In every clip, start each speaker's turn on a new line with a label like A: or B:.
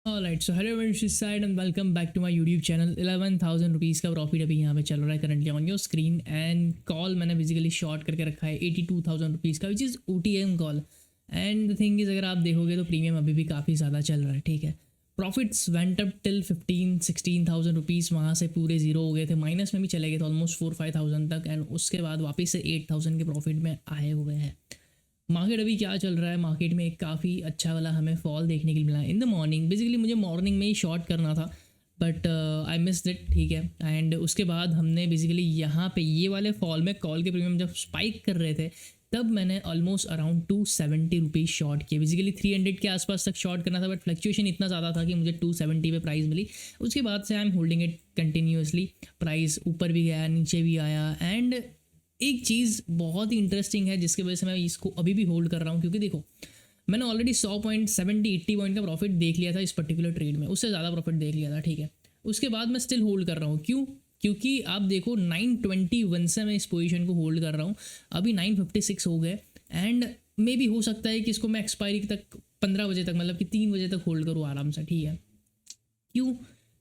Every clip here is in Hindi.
A: Alright, so hello everyone, this side and welcome back to my YouTube channel. 11,000 rupees का प्रॉफिट अभी यहाँ पे चल रहा है currently on your screen. And call मैंने बेसिकली शॉर्ट करके रखा है 82,000 रुपीज़ का, which is OTM call. And the thing is, अगर आप देखोगे तो प्रीमियम अभी भी काफ़ी ज़्यादा चल रहा है, ठीक है। Profits went up till 15-16,000 rupees, वहाँ से पूरे जीरो हो गए थे, माइनस में भी चले गए थे ऑलमोस्ट 4-5,000 तक। एंड उसके बाद वापस से 8,000 के प्रॉफिट में आए हुए हैं। मार्केट अभी क्या चल रहा है, मार्केट में एक काफ़ी अच्छा वाला हमें फॉल देखने के लिए मिला इन द मॉर्निंग। बेसिकली मुझे मॉर्निंग में ही शॉर्ट करना था, बट आई मिस्ड इट, ठीक है। एंड उसके बाद हमने बेसिकली यहाँ पे ये वाले फॉल में कॉल के प्रीमियम जब स्पाइक कर रहे थे, तब मैंने ऑलमोस्ट अराउंड 270 रुपीज़ शॉर्ट किए। बेसिकली 300 के आसपास तक शॉर्ट करना था, बट फ्लक्चुएशन इतना ज़्यादा था कि मुझे 270 पे प्राइस मिली। उसके बाद से I am holding it continuously. Price ऊपर भी गया, नीचे भी आया। एंड एक चीज़ बहुत ही इंटरेस्टिंग है जिसकी वजह से मैं इसको अभी भी होल्ड कर रहा हूँ, क्योंकि देखो मैंने ऑलरेडी 100 पॉइंट 70-80 पॉइंट का प्रॉफिट देख लिया था इस पर्टिकुलर ट्रेड में, उससे ज़्यादा प्रॉफिट देख लिया था, ठीक है। उसके बाद मैं स्टिल होल्ड कर रहा हूँ। क्यों? क्योंकि आप देखो 921 से मैं इस पोजीशन को होल्ड कर रहा हूँ, अभी 956 हो गए। एंड मे भी हो सकता है कि इसको मैं एक्सपायरी तक 15 बजे तक, मतलब कि 3 बजे तक होल्ड करूँ आराम से, ठीक है। क्यों?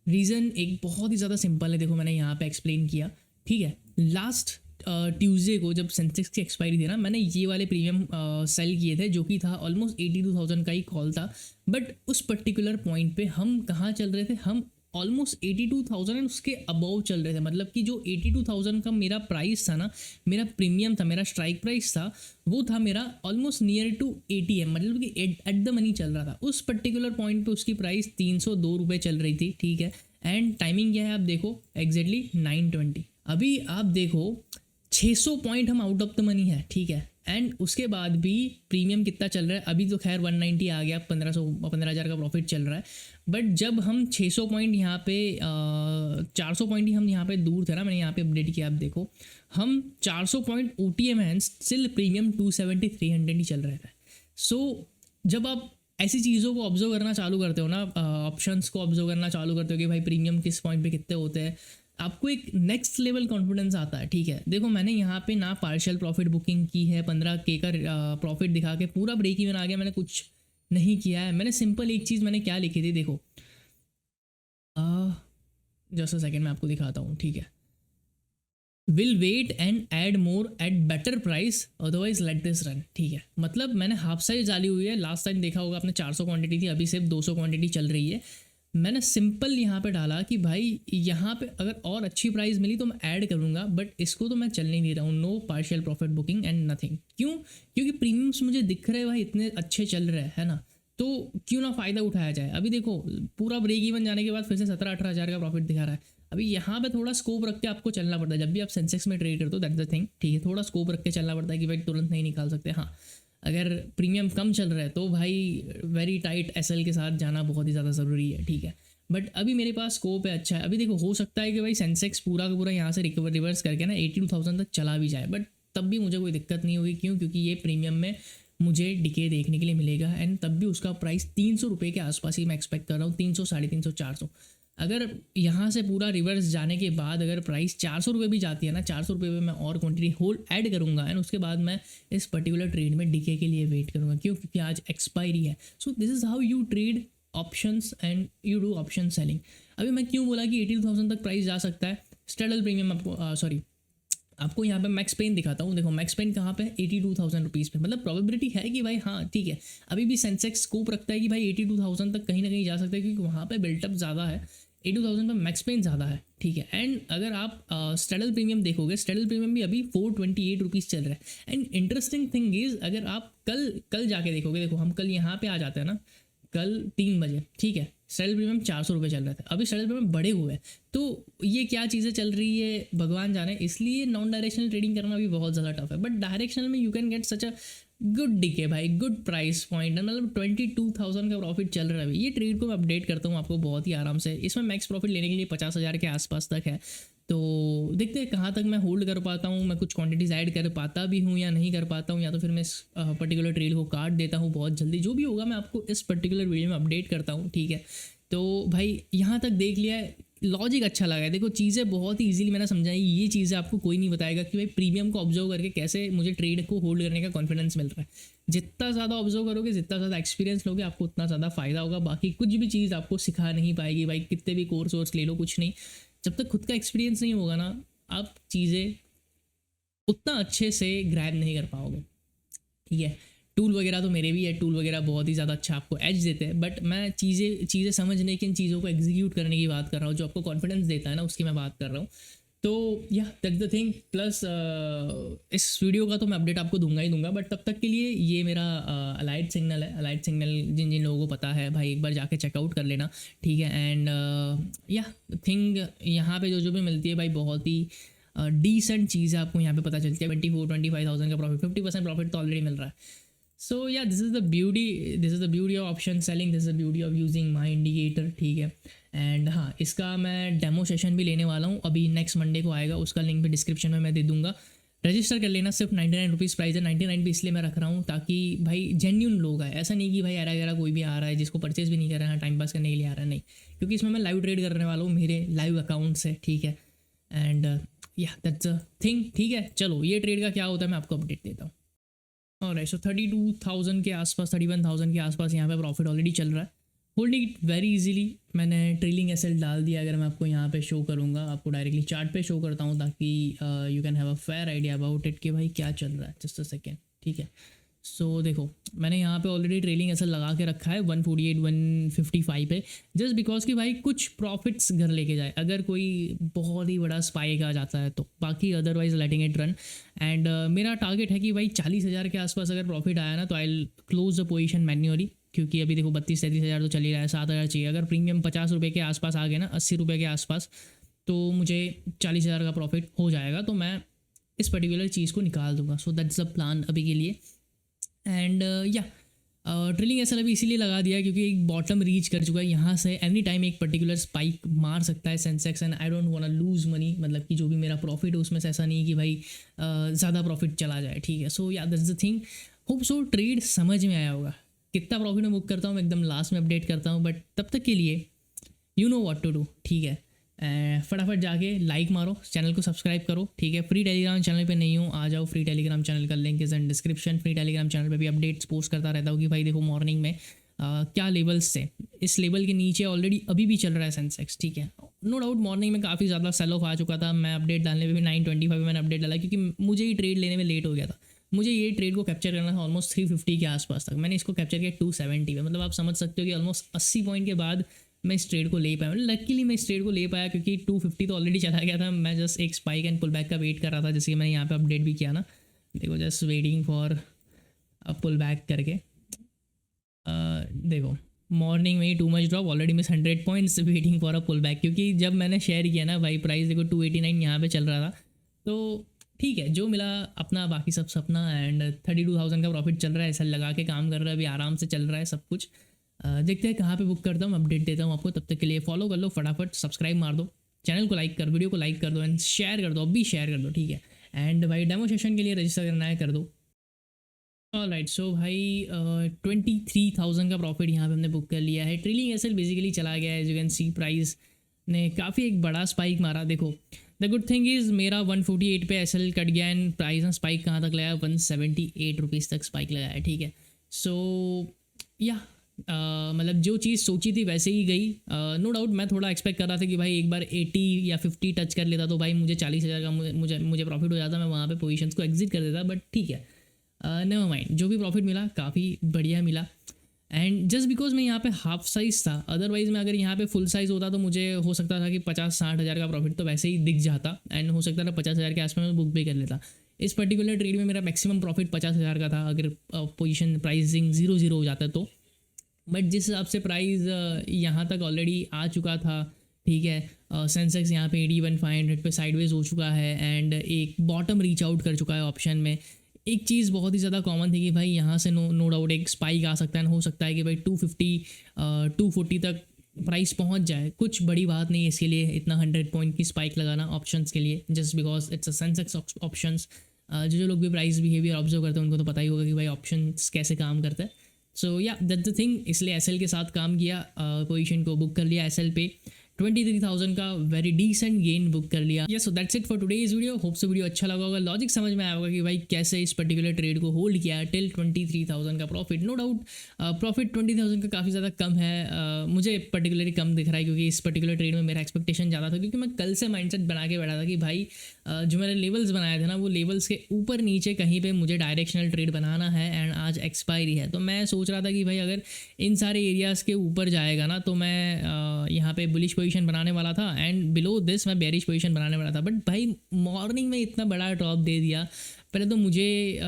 A: रीज़न एक बहुत ही ज़्यादा सिंपल है, देखो मैंने यहाँ पे एक्सप्लेन किया, ठीक है। लास्ट ट्यूसडे को जब सेंसेक्स की एक्सपायरी थी ना, मैंने ये वाले प्रीमियम सेल किए थे, जो कि था ऑलमोस्ट 82,000 का ही कॉल था। बट उस पर्टिकुलर पॉइंट पे हम कहाँ चल रहे थे, हम ऑलमोस्ट 82,000 एंड उसके अबव चल रहे थे। मतलब कि जो 82,000 का मेरा प्राइस था ना, मेरा प्रीमियम था, मेरा स्ट्राइक प्राइस था, वो था मेरा ऑलमोस्ट नियर टू ATM, मतलब कि एट द मनी चल रहा था। उस पर्टिकुलर पॉइंट पे उसकी प्राइस 302 रुपये चल रही थी, ठीक है। एंड टाइमिंग क्या है आप देखो, एग्जैक्टली 9:20। अभी आप देखो 600 पॉइंट हम आउट ऑफ द मनी है, ठीक है। एंड उसके बाद भी प्रीमियम कितना चल रहा है, अभी तो खैर 190 आ गया, 15,000 का प्रॉफिट चल रहा है। बट जब हम 600 पॉइंट यहाँ पे 400 पॉइंट ही हम यहाँ पे दूर थे ना, मैंने यहाँ पे अपडेट किया, आप देखो हम 400 पॉइंट OTM है, स्टिल प्रीमियम 270-300 ही चल रहा है। सो जब आप ऐसी चीज़ों को ऑब्जर्व करना चालू करते हो ना, ऑप्शंस को ऑब्जर्व करना चालू करते हो कि भाई प्रीमियम किस पॉइंट पे कितने होते हैं, आपको एक नेक्स्ट लेवल कॉन्फिडेंस आता है, ठीक है। देखो मैंने यहाँ पे ना पार्शियल प्रॉफिट बुकिंग की है, 15K का प्रॉफिट दिखा के पूरा ब्रेक इवन आ गया, मैंने कुछ नहीं किया है। मैंने सिंपल एक चीज़ मैंने क्या लिखी थी, देखो जस्ट अ सेकेंड मैं आपको दिखाता हूँ, ठीक है। Will wait and add more at better price, otherwise let this run, ठीक है। मतलब मैंने हाफ साइज डाली हुई है, लास्ट टाइम देखा होगा आपने 400 क्वांटिटी थी, अभी सिर्फ 200 क्वांटिटी चल रही है। मैंने सिंपल यहाँ पे डाला कि भाई यहाँ पे अगर और अच्छी प्राइस मिली तो मैं ऐड करूँगा, बट इसको तो मैं चलने नहीं रहा हूँ। No partial profit booking and nothing. क्यों? क्योंकि प्रीमियम्स मुझे दिख रहे हैं भाई इतने अच्छे चल रहे हैं, है ना, तो क्यों ना फ़ायदा उठाया जाए। अभी देखो पूरा ब्रेक इवन जाने के बाद फिर से 17-18 हज़ार का प्रॉफिट दिखा रहा है। अभी यहाँ पे थोड़ा स्कोप रख के आपको चलना पड़ता है, जब भी आप सेंसेक्स में ट्रेड करते हो, दैट द थिंग, ठीक है। थोड़ा स्कोप रख के चलना पड़ता है कि भाई तुरंत नहीं निकाल सकते। हाँ, अगर प्रीमियम कम चल रहा है तो भाई वेरी टाइट SL के साथ जाना बहुत ही ज़्यादा ज़रूरी है, ठीक है। बट अभी मेरे पास स्कोप है, अच्छा है। अभी देखो हो सकता है कि भाई सेंसेक्स पूरा का पूरा यहाँ से रिवर्स करके ना 82,000 तक चला भी जाए, बट तब भी मुझे कोई दिक्कत नहीं होगी। क्यों? क्योंकि ये प्रीमियम में मुझे डिके देखने के लिए मिलेगा। एंड तब भी उसका प्राइस 300 रुपये के आसपास ही मैं एक्सपेक्ट कर रहा हूँ, 300, 350, 400। अगर यहाँ से पूरा रिवर्स जाने के बाद अगर प्राइस 400 रुपये भी जाती है ना, 400 रुपये में मैं और क्वांटिटी होल्ड ऐड करूँगा। एंड उसके बाद मैं इस पर्टिकुलर ट्रेड में डीके के लिए वेट करूँगा। क्यों? क्योंकि आज एक्सपायरी है। So this is how you trade options and you do option selling. अभी मैं क्यों बोला कि 82,000 तक प्राइस जा सकता है। स्टेडल प्रीमियम आपको सॉरी आपको यहाँ पे मैक्स पेन दिखाता हूँ। देखो मैक्स पेन कहाँ पे है, 82,000 रुपीज़ पे। मतलब प्रोबेबिलिटी है कि भाई हाँ ठीक है, अभी भी सेंसेक्स स्कोप रखता है कि भाई 82,000 तक कहीं ना कहीं जा सकता है, क्योंकि वहाँ पे बिल्टअप ज़्यादा है, 82,000 पे मैक्स पेन ज़्यादा है, ठीक है। एंड अगर आप स्टेडल प्रीमियम देखोगे, स्टेडल प्रीमियम भी अभी 428 रुपीज़ चल रहा है। एंड इंटरेस्टिंग थिंग इज़, अगर आप कल कल जाके देखोगे, देखो हम कल यहाँ पे आ जाते हैं ना, कल 3 बजे, ठीक है, स्टेडल प्रीमियम 400 रुपये चल रहा था, अभी स्टेडल प्रीमियम बढ़े हुए हैं। तो ये क्या चीज़ें चल रही है भगवान जाने। इसलिए नॉन डायरेक्शनल ट्रेडिंग करना भी बहुत ज़्यादा टफ है, बट डायरेक्शनल में you can get such a good decay भाई, गुड प्राइस पॉइंट। मतलब 22,000 का प्रॉफिट चल रहा है। ये ट्रेड को मैं अपडेट करता हूँ आपको बहुत ही आराम से। इसमें मैक्स प्रॉफिट लेने के लिए 50,000 के आसपास तक है। तो देखते हैं कहाँ तक मैं होल्ड कर पाता हूँ, मैं कुछ क्वांटिटीज ऐड कर पाता भी हूँ या नहीं कर पाता हूँ, या तो फिर मैं इस पर्टिकुलर ट्रेड को काट देता हूँ बहुत जल्दी। जो भी होगा मैं आपको इस पर्टिकुलर वीडियो में अपडेट करता हूँ, ठीक है। तो भाई यहाँ तक देख लिया है, लॉजिक अच्छा लगा है। देखो चीज़ें बहुत ही ईजिली मैंने समझाई, ये चीज़ें आपको कोई नहीं बताएगा कि भाई प्रीमियम को ऑब्जर्व करके कैसे मुझे ट्रेड को होल्ड करने का कॉन्फिडेंस मिल रहा है। जितना ज़्यादा ऑब्जर्व करोगे, जितना ज़्यादा एक्सपीरियंस लोगे, आपको उतना ज़्यादा फ़ायदा होगा। बाकी कुछ भी चीज़ आपको सिखा नहीं पाएगी भाई, कितने भी कोर्स वोर्स ले लो, कुछ नहीं। जब तक खुद का एक्सपीरियंस नहीं होगा ना, आप चीज़ें उतना अच्छे से ग्रैब नहीं कर पाओगे, ठीक है। टूल वगैरह तो मेरे भी है, टूल वगैरह बहुत ही ज़्यादा अच्छा आपको एज देते हैं, बट मैं चीज़ें समझने की, इन चीज़ों को एग्जीक्यूट करने की बात कर रहा हूँ, जो आपको कॉन्फिडेंस देता है ना, उसकी मैं बात कर रहा हूँ। तो या दैट्स द थिंग। प्लस इस वीडियो का तो मैं अपडेट आपको दूंगा ही दूंगा, बट तब तक के लिए ये मेरा अलाइट सिग्नल है। अलाइट सिग्नल जिन जिन लोगों को पता है भाई, एक बार जाके चेकआउट कर लेना, ठीक है। एंड या थिंग यहाँ पे जो भी मिलती है भाई, बहुत ही डिसेंट चीज़ है, आपको यहाँ पे पता चलती है। 24-25,000 का प्रॉफिट, 50% प्रॉफिट तो ऑलरेडी मिल रहा है। सो या this is the beauty of option selling, this is the beauty of using my indicator, ठीक है। एंड हाँ, इसका मैं डेमो सेशन भी लेने वाला हूँ, अभी नेक्स्ट मंडे को आएगा, उसका लिंक भी डिस्क्रिप्शन में मैं दे दूंगा। रजिस्टर कर लेना, सिर्फ 99 रुपीज़ प्राइस है। 99 भी इसलिए मैं रख रहा हूँ ताकि भाई जेन्यून लोग आए, ऐसा नहीं कि भाई एरा गैरा कोई भी आ रहा है जिसको परचेज भी नहीं कर रहा है, टाइम पास करने के लिए आ रहा है, नहीं। क्योंकि इसमें मैं लाइव ट्रेड करने वाला हूँ, मेरे लाइव अकाउंट से, ठीक है। एंड या दैट्स अ थिंग, ठीक है। चलो ये ट्रेड का क्या होता है मैं आपको अपडेट देता हूँ। ऑलराइट, सो 32,000 के आसपास, 31,000 के आसपास यहाँ पे प्रॉफिट ऑलरेडी चल रहा है। होल्डिंग इट वेरी इजीली, मैंने ट्रेलिंग एसएल डाल दिया। अगर मैं आपको यहाँ पे शो करूँगा, आपको डायरेक्टली चार्ट पे शो करता हूँ ताकि you can have a fair idea about it कि भाई क्या चल रहा है। जस्ट अ सेकेंड, ठीक है। सो देखो, मैंने यहाँ पे ऑलरेडी ट्रेलिंग एसएल लगा के रखा है 148 155 पे, जस्ट बिकॉज कि भाई कुछ प्रॉफिट्स घर लेके जाए, अगर कोई बहुत ही बड़ा स्पाइक आ जाता है तो। बाकी otherwise letting it run. And मेरा टारगेट है कि भाई 40,000 के आसपास अगर प्रॉफिट आया ना, तो आई क्लोज द पोजीशन मैन्युअली, क्योंकि अभी देखो 32-33 हज़ार तो चल ही रहा है, 7,000 चाहिए। अगर प्रीमियम 50 रुपये के आसपास आ गया ना, 80 रुपये के आसपास, तो मुझे 40,000 का प्रॉफिट हो जाएगा, तो मैं इस पर्टिकुलर चीज़ को निकाल दूंगा। सो दैट्स द प्लान अभी के लिए। एंड या ट्रेलिंग एसएल अभी इसीलिए लगा दिया क्योंकि एक बॉटम रीच कर चुका है, यहाँ से एनी टाइम एक पर्टिकुलर स्पाइक मार सकता है Sensex, and I don't want to lose money. मतलब कि जो भी मेरा प्रॉफिट है उसमें से ऐसा नहीं कि भाई ज़्यादा प्रॉफिट चला जाए, ठीक है। सो या that's the thing. Hope so trade समझ में आया होगा। कितना प्रॉफिट मैं बुक करता हूँ मैं एकदम लास्ट में अपडेट करता हूँ, बट तब तक के लिए you know what to do, ठीक है। फटाफट जाके लाइक मारो, चैनल को सब्सक्राइब करो, ठीक है। फ्री टेलीग्राम चैनल पे नहीं हूँ, आ जाओ। फ्री टेलीग्राम चैनल का link is in description. Free Telegram channel पे भी अपडेट्स पोस्ट करता रहता हूँ कि भाई देखो मॉर्निंग में क्या लेवल्स से, इस लेवल के नीचे ऑलरेडी अभी भी चल रहा है सेंसेक्स, ठीक है। नो डाउट मॉर्निंग में काफ़ी ज़्यादा सेल ऑफ आ चुका था, मैं अपडेट डालने में भी 925 में मैंने अपडेट डाला, क्योंकि मुझे ही ट्रेड लेने में लेट हो गया था। मुझे ये ट्रेड को कैप्चर करना था ऑलमोस्ट 350 के आसपास तक, मैंने इसको कैप्चर किया 270 में। मतलब आप समझ सकते हो कि ऑलमोस्ट 80 पॉइंट के बाद मैं इस ट्रेड को ले पाया। लकीली मैं इस ट्रेड को ले पाया क्योंकि 250 तो ऑलरेडी चला गया था। मैं जस्ट एक स्पाइक एंड पुल बैक का वेट कर रहा था, जैसे कि मैंने यहाँ पे अपडेट भी किया ना। देखो just waiting for a pull back करके। देखो मॉर्निंग में ही too much drop, already miss 100 points, waiting for a pull back. क्योंकि जब मैंने शेयर किया ना भाई, प्राइस देखो 289 यहाँ पे चल रहा था, तो ठीक है जो मिला अपना, बाकी सब सपना। एंड 32,000 का प्रॉफिट चल रहा है, ऐसा लगा के काम कर रहा है, अभी आराम से चल रहा है सब कुछ। देखते हैं कहाँ पे बुक करता हूँ, अपडेट देता हूँ आपको। तब तक के लिए फॉलो कर लो, फटाफट सब्सक्राइब मार दो, चैनल को लाइक कर, वीडियो को लाइक कर दो, एंड शेयर कर दो, अभी शेयर कर दो, ठीक है। एंड भाई डेमो सेशन के लिए रजिस्टर करना है कर दो। ऑलराइट, सो भाई 23,000 का प्रॉफिट यहाँ पे हमने बुक कर लिया है। ट्रेलिंग एसएल बेसिकली चला गया है, as you can see price ने काफ़ी एक बड़ा स्पाइक मारा। देखो द गुड थिंग इज़ मेरा 148 पे एसएल कट गया, एंड प्राइस ने स्पाइक कहाँ तक लगाया, 178 रुपीज़ तक स्पाइक लगाया है, ठीक है। सो या मतलब जो चीज़ सोची थी वैसे ही गई। नो डाउट मैं थोड़ा एक्सपेक्ट कर रहा था कि भाई एक बार 80 या 50 टच कर लेता तो भाई मुझे 40,000 का मुझे प्रॉफिट हो जाता, मैं वहाँ पे पोजीशंस को एग्जिट कर देता, बट ठीक है, नेवर माइंड। जो भी प्रॉफिट मिला काफ़ी बढ़िया मिला। एंड जस्ट बिकॉज मैं यहाँ पे हाफ साइज़ था, अदरवाइज मैं अगर यहाँ पे फुल साइज़ होता तो मुझे हो सकता था कि 50-60 हज़ार का प्रॉफिट तो वैसे ही दिख जाता, एंड हो सकता था 50,000 के आसपास मैं बुक भी कर लेता। इस पर्टिकुलर ट्रेड में मेरा मैक्सिमम प्रॉफिट 50,000 का था, अगर पोजीशन प्राइसिंग 0-0 हो जाता तो। बट जिस हिसाब से प्राइस यहाँ तक ऑलरेडी आ चुका था, ठीक है, सेंसेक्स यहाँ पे 81,500 पे साइडवेज हो चुका है, एंड एक बॉटम रीच आउट कर चुका है ऑप्शन में। एक चीज़ बहुत ही ज़्यादा कॉमन थी कि भाई यहाँ से नो डाउट एक स्पाइक आ सकता है, हो सकता है कि भाई 250 240 तक प्राइस पहुँच जाए। कुछ बड़ी बात नहीं है इसके लिए इतना 100 पॉइंट की स्पाइक लगाना ऑप्शंस के लिए, just because it's a Sensex options. जो लोग भी प्राइस बिहेवियर ऑब्जर्व करते हैं उनको तो पता ही होगा कि भाई ऑप्शंस कैसे काम करता है। सो या दैट्स द थिंग, इसलिए एसएल के साथ काम किया, पोजीशन को बुक कर लिया एसएल पे 23,000 का वेरी डिसेंट गेन बुक कर लिया। Yes, so that's it for today's video. Hope से वीडियो अच्छा लगा होगा, लॉजिक समझ में आया होगा कि भाई कैसे इस पर्टिकुलर ट्रेड को होल्ड किया टिल 23,000 का प्रॉफिट। नो डाउट प्रॉफिट 20,000 का काफ़ी ज़्यादा कम है, मुझे पर्टिकुलरली कम दिख रहा है क्योंकि इस पर्टिकुलर ट्रेड में मेरा एक्सपेक्टेशन ज़्यादा था, क्योंकि मैं कल से माइंडसेट बना के बैठा था कि भाई जो मैंने लेवल्स बनाए थे ना, वो लेवल्स के ऊपर नीचे कहीं पे मुझे डायरेक्शनल ट्रेड बनाना है एंड आज एक्सपायरी है। तो मैं सोच रहा था कि भाई अगर इन सारे एरियाज़ के ऊपर जाएगा ना तो मैं यहाँ पे बुलिश पोजीशन बनाने वाला था एंड बिलो दिस मैं बेरिश पोजीशन बनाने वाला था। बट भाई मॉर्निंग में इतना बड़ा ड्रॉप दे दिया। पहले तो मुझे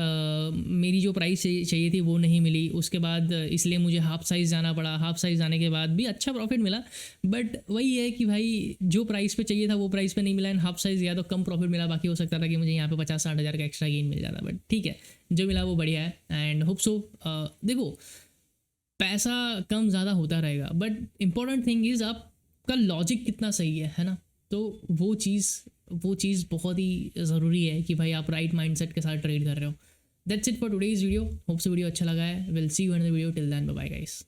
A: मेरी जो प्राइस चाहिए थी वो नहीं मिली, उसके बाद इसलिए मुझे हाफ साइज़ जाना पड़ा। हाफ साइज़ जाने के बाद भी अच्छा प्रॉफिट मिला, बट वही है कि भाई जो प्राइस पे चाहिए था वो प्राइस पे नहीं मिला एंड हाफ साइज़ गया तो कम प्रॉफिट मिला। बाकी हो सकता था कि मुझे यहाँ पे 50-60 हज़ार का एक्स्ट्रा गेन मिल जाता, बट ठीक है, जो मिला वो बढ़िया है एंड होप सो। देखो पैसा कम ज़्यादा होता रहेगा, बट इम्पॉर्टेंट थिंग इज़ आपका लॉजिक कितना सही है ना। तो वो चीज़ बहुत ही ज़रूरी है कि भाई आप राइट माइंडसेट के साथ ट्रेड कर रहे हो। That's it for today's video. Hope से वीडियो अच्छा लगा है। Will see you in the video. Till then bye bye guys.